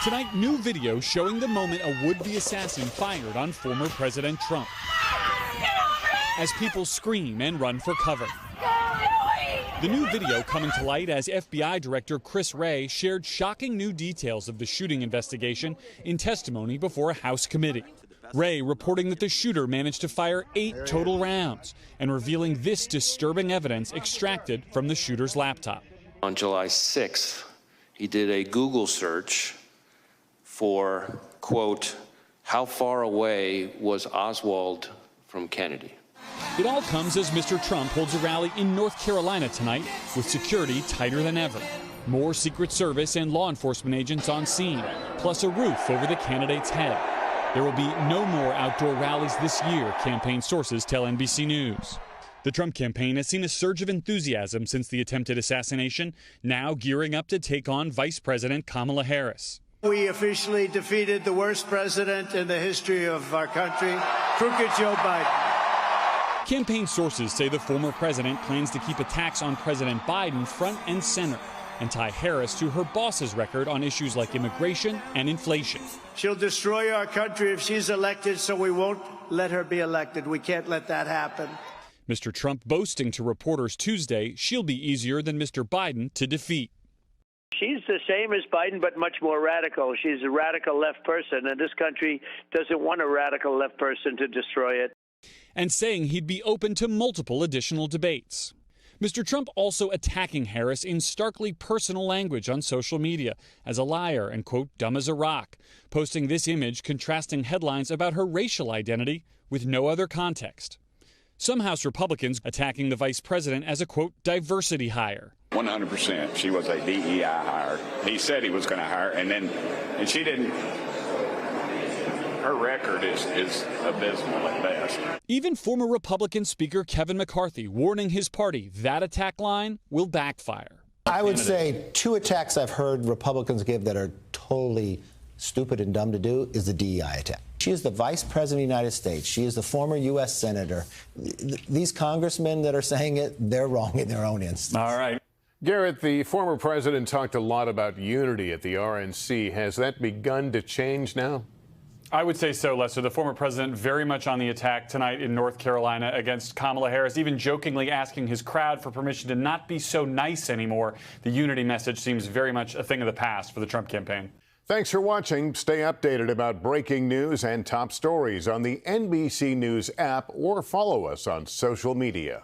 Tonight, new video showing the moment a would-be assassin fired on former President Trump as people scream and run for cover. The new video coming to light as FBI Director Chris Wray shared shocking new details of the shooting investigation in testimony before a House committee. Wray reporting that the shooter managed to fire 8 total rounds and revealing this disturbing evidence extracted from the shooter's laptop. On July 6th, he did a Google search for, quote, how far away was Oswald from Kennedy? It all comes as Mr. Trump holds a rally in North Carolina tonight with security tighter than ever. More Secret Service and law enforcement agents on scene, plus a roof over the candidate's head. There will be no more outdoor rallies this year, campaign sources tell NBC News. The Trump campaign has seen a surge of enthusiasm since the attempted assassination, now gearing up to take on Vice President Kamala Harris. We officially defeated the worst president in the history of our country, crooked Joe Biden. Campaign sources say the former president plans to keep attacks on President Biden front and center and tie Harris to her boss's record on issues like immigration and inflation. She'll destroy our country if she's elected, so we won't let her be elected. We can't let that happen. Mr. Trump boasting to reporters Tuesday she'll be easier than Mr. Biden to defeat. She's the same as Biden, but much more radical. She's a radical left person, and this country doesn't want a radical left person to destroy it. And saying he'd be open to multiple additional debates. Mr. Trump also attacking Harris in starkly personal language on social media as a liar and, quote, dumb as a rock, posting this image contrasting headlines about her racial identity with no other context. Some House Republicans attacking the vice president as a, quote, diversity hire. 100%. She was a DEI hire. He said he was going to hire, and she didn't. Her record is abysmal at best. Even former Republican Speaker Kevin McCarthy warning his party that attack line will backfire. I would say 2 attacks I've heard Republicans give that are totally stupid and dumb to do is the DEI attack. She is the Vice President of the United States. She is the former U.S. Senator. These congressmen that are saying it, they're wrong in their own instance. All right. Garrett, the former president talked a lot about unity at the RNC. Has that begun to change now? I would say so, Lester. The former president very much on the attack tonight in North Carolina against Kamala Harris, even jokingly asking his crowd for permission to not be so nice anymore. The unity message seems very much a thing of the past for the Trump campaign. Thanks for watching. Stay updated about breaking news and top stories on the NBC News app or follow us on social media.